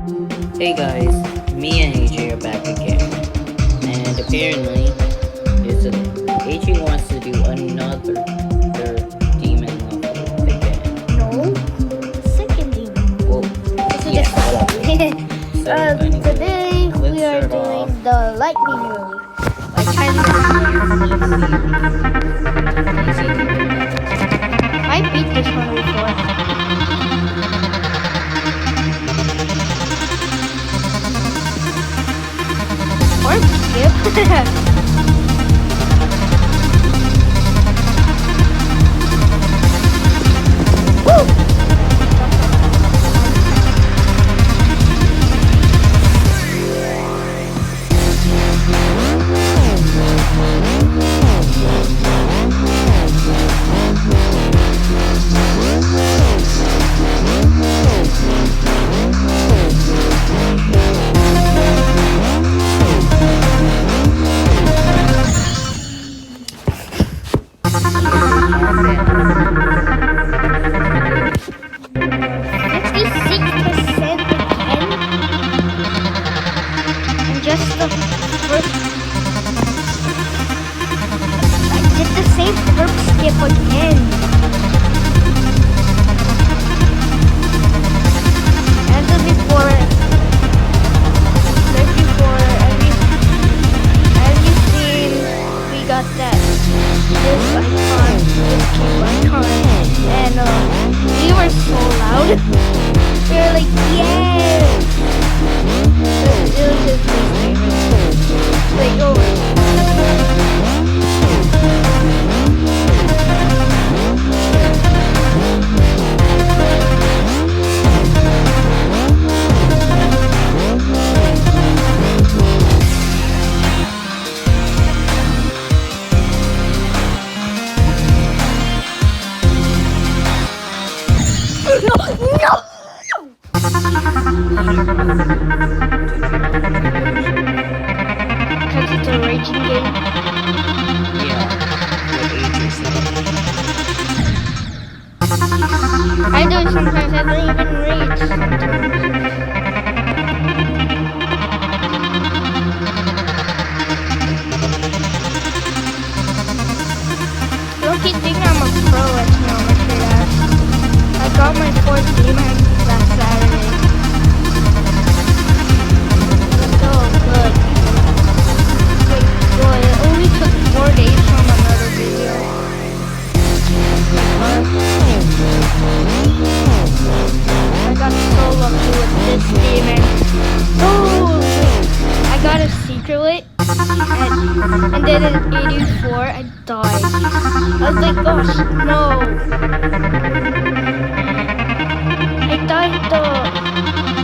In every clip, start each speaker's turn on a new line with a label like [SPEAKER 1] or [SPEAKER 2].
[SPEAKER 1] Hey guys, me and AJ are back again, and apparently, AJ wants to do another demon level again.
[SPEAKER 2] No, second demon.
[SPEAKER 1] Well,
[SPEAKER 2] This is
[SPEAKER 1] yeah,
[SPEAKER 2] the
[SPEAKER 1] whatever. So, anyway,
[SPEAKER 2] today
[SPEAKER 1] let's
[SPEAKER 2] we are
[SPEAKER 1] start off.
[SPEAKER 2] doing the lightning room. Like kind
[SPEAKER 1] Let's see. Easy demon level.
[SPEAKER 2] I beat this one before. Or skip. Woo! Just the first. I did the same herb skip again. As of before, like before, as you've seen, we got that this icon, this cube icon, and we were so loud. We were like, yes! It was his favorite. Like, no! Because it's a raging game.
[SPEAKER 1] Yeah, what AJ said.
[SPEAKER 2] I do it sometimes. I don't even rage sometimes. Low-key think I'm a pro at geometry dash. I got my fourth demon last Saturday. So good. Wait, boy, it only took 4 days from another video. I got so lucky with this demon. Oh, I got a secret and then at 84 I died. I was like, gosh, no. I died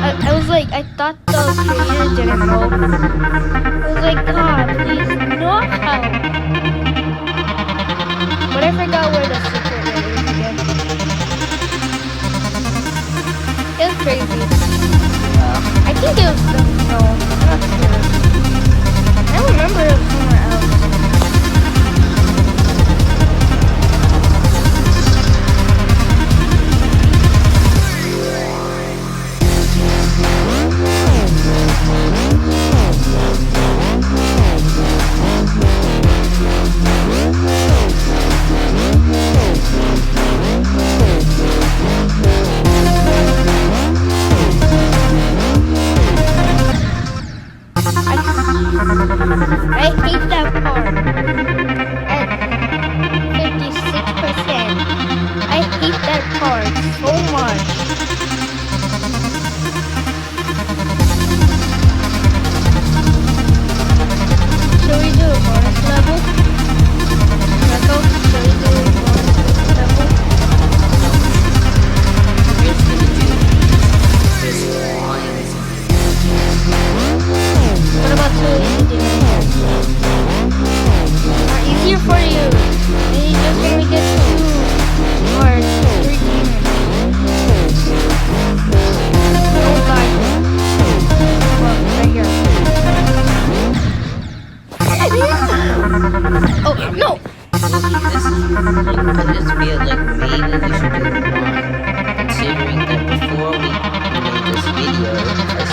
[SPEAKER 2] I was like, I thought the creator didn't know. I was like, God, please, no. But I forgot where the secret is again. It was crazy. I think it was no, not sure. I don't remember it was somewhere else. I hate that part. At 56%. I hate that part so much. Shall we do a bonus level? Shall we do a bonus level?
[SPEAKER 1] We're just gonna do this one.
[SPEAKER 2] What about two easy demons? Not easier for you. You just only get 2 or 3 demons. Don't die. Well, right here. Oh, no!
[SPEAKER 1] I just feel like maybe we should do one, considering that before we made this video, I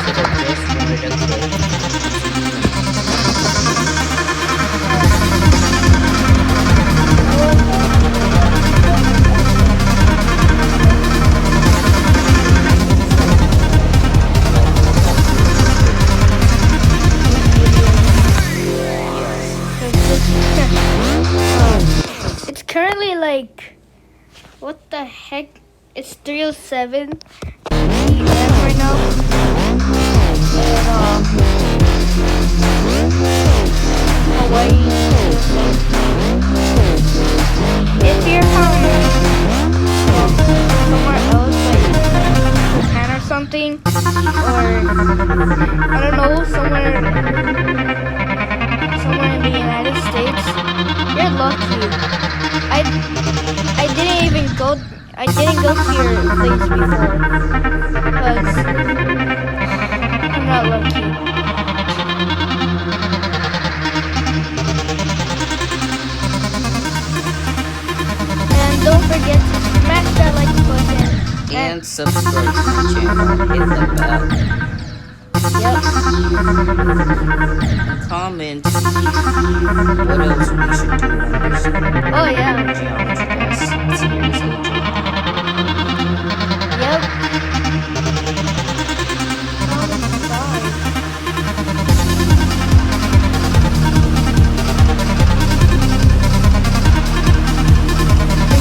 [SPEAKER 2] What the heck? It's 3:07 p.m. right now. And Hawaii. If you're from somewhere else, like Japan or something, or I don't know, somewhere in the United States, you're lucky. I didn't even go. I didn't go to your place before, cause I'm not lucky. And don't forget to smash that like button.
[SPEAKER 1] And subscribe to my channel. Hit the bell.
[SPEAKER 2] Yep.
[SPEAKER 1] Comment what else we should do on this
[SPEAKER 2] Oh yeah.
[SPEAKER 1] geometry class series AJ.
[SPEAKER 2] Yep.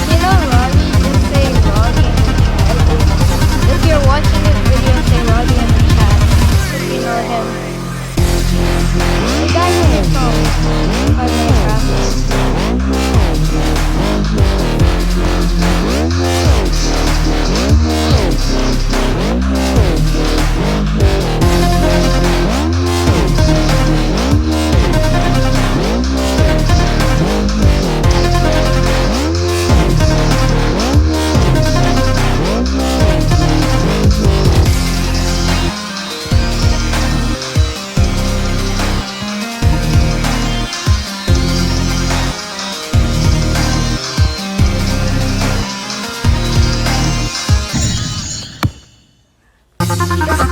[SPEAKER 2] You know Roddy, just say Roddy in the chat. If you're watching this video, say Roddy in the chat. If you know him. The guy who is from Minecraft.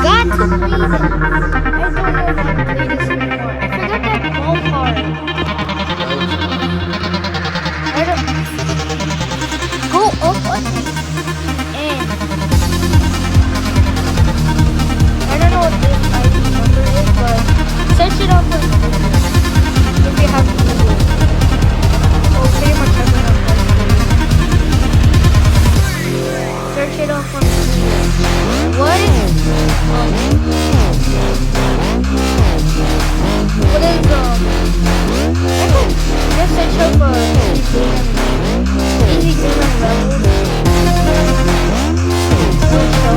[SPEAKER 2] Got to play this. I don't know how to play this anymore. I forgot that ball part. I don't. Go up on the end. I don't know what this ID number is, but search it up on Google if you have Google. Well, pretty much everyone has Google. Search it up on Google. What is just search up easy game and levels. Will show.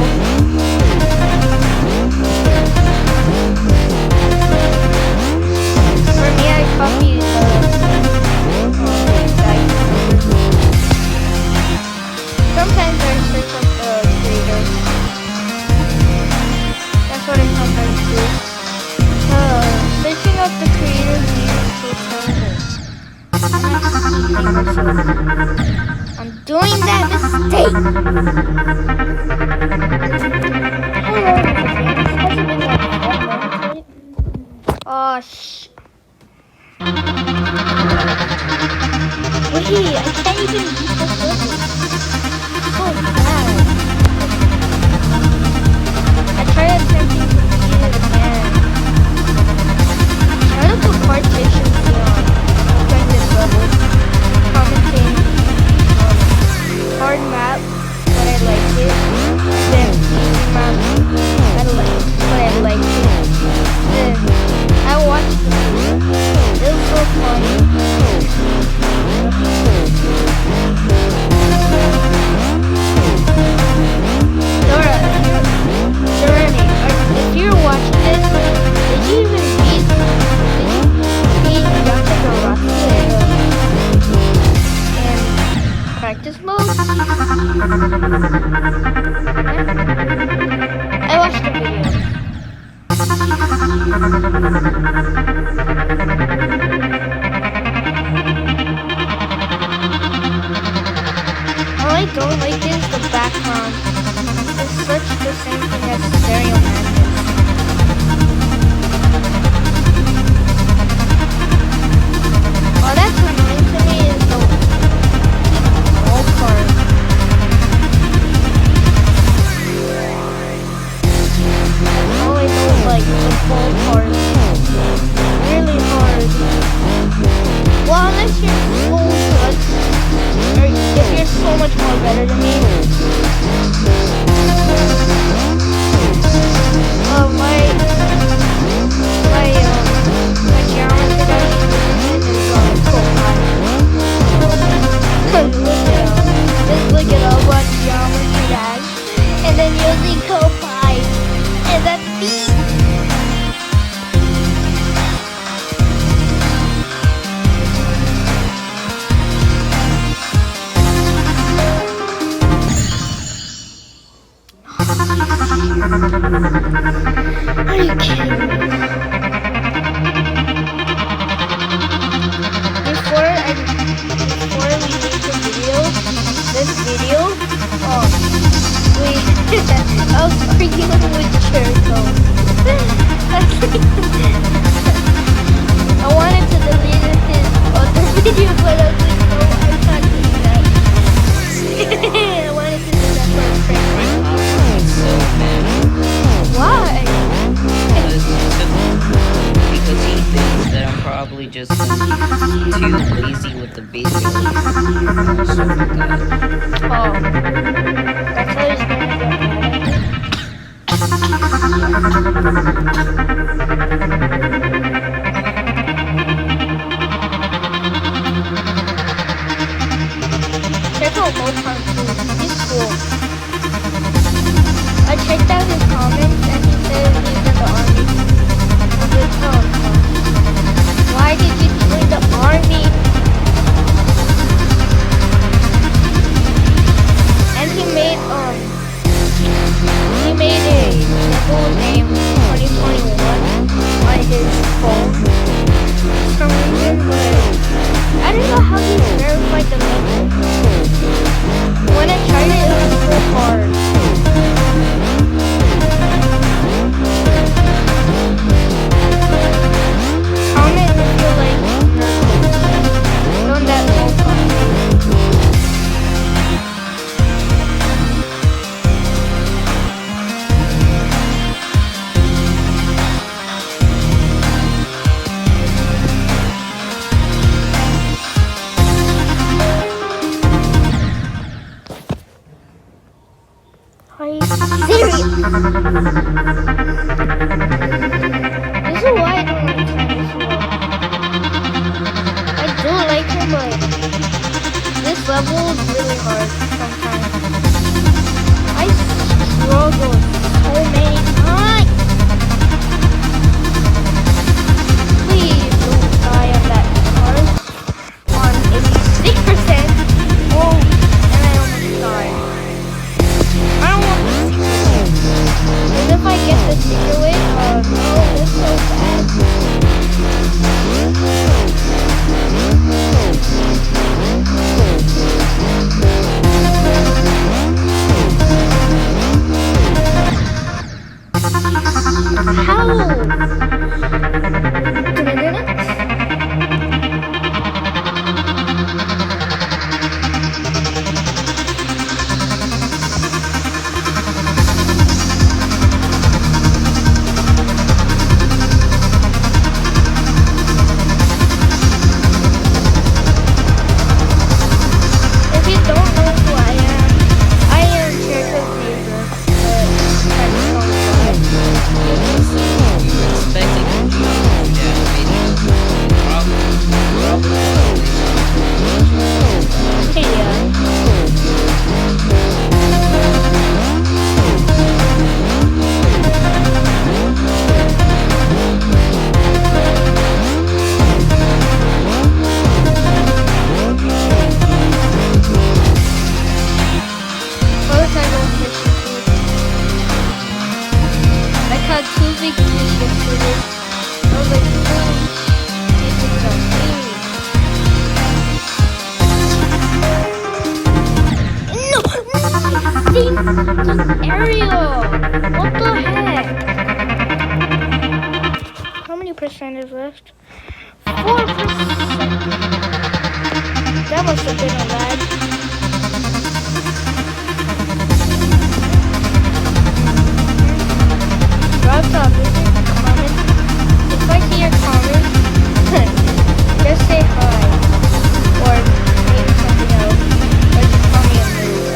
[SPEAKER 2] For me, I copied guide. Sometimes I search up the creator. That's what I sometimes do. Searching up the creator's name is so terrible. I'm doing that mistake. Oh shh. Wait, I can't even beat the circle. So bad. I tried attempting to beat it again. Try to put partitions on this level. Commenting hard map, but I like it. Then easy map, but I like it. Then I watched the video. It was so funny. Dora, Sereni, if you're watching this, did you even beat Dr. Rocky in practice mode? I watched the video. All I don't like is the background. It's such the same thing as Stereo Man is. All that's annoying to me is the wall part. All I don't like the wall part. Really hard. Well, unless you're so good, or if you're so much more better than Are you kidding me? Before we make the video, this video, we I was arguing with Jericho. I wanted to delete his other video, but I was like, no, I can't do that. I wanted to do that for a friend.
[SPEAKER 1] I'm so mad.
[SPEAKER 2] Why?
[SPEAKER 1] Because he thinks that I'm probably just too lazy with the video. Stuff like that.
[SPEAKER 2] Oh, that's how he's gonna get mad at me. Check out Motown too. He's cool. I checked out his comments and he said he's in the army. I was like, oh, why did you join the army? And he made a full name 2021 on his phone for some reason, but I don't know how he verified the level. When I tried it, it was so hard. Comment if you like doing that whole time. Are you serious? This is why I don't like Chinese food. I do like it, but this level is really hard sometimes. I struggled so many times. Please don't die on that card. On 86%. Oh, and I almost died. I don't want to see this. And if I get the secret way, no, it's so bad. If you don't know who I am Jericho's neighbor.
[SPEAKER 1] You expected him to do that video. Probably.
[SPEAKER 2] First I don't fish food. I caught 2 big fish yesterday. I was like, oh, these things are huge. No! See? Ariel! What the heck? How many percent is left? 4%. That must have been a lag. Drop top, comment. If I see your comment, just say hi. Or maybe something else. Or just call me a noob.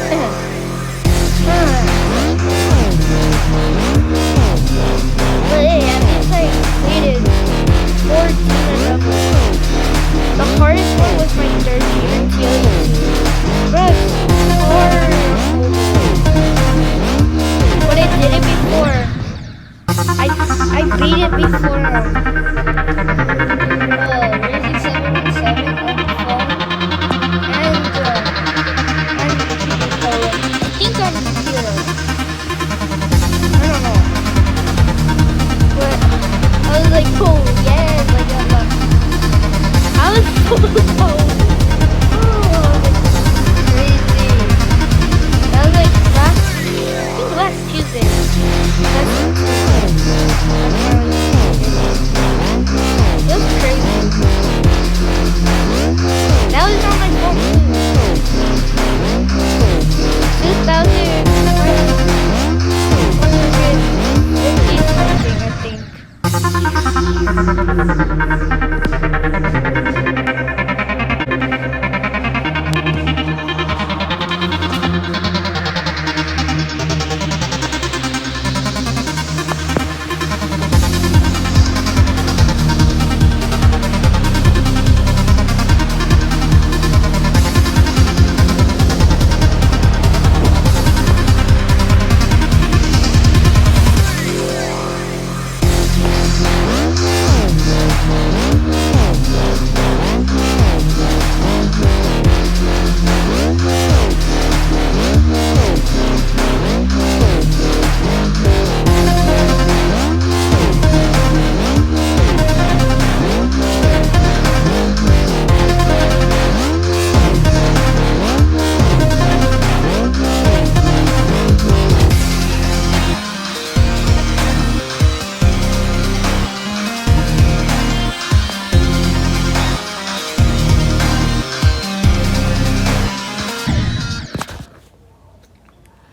[SPEAKER 2] But hey, at least I completed 4 demon levels. The hardest one was my 3rd demon, TLE2. But hard. But I did it before. I beat it before Racing 717 on the phone and I think on the computer. I don't know.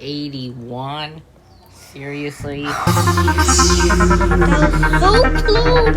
[SPEAKER 1] 81? Seriously?
[SPEAKER 2] That was so close.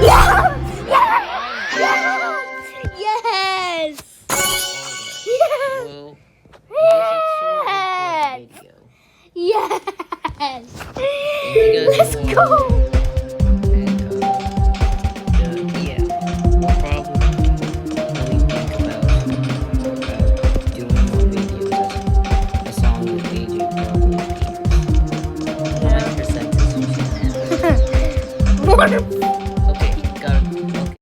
[SPEAKER 2] Yes!
[SPEAKER 1] Well, I guess
[SPEAKER 2] Yes!
[SPEAKER 1] it's sort of for the video.
[SPEAKER 2] Yes! Let's go!
[SPEAKER 1] And, yeah, we'll probably think about doing more videos. A song with AJ probably 100% is
[SPEAKER 2] More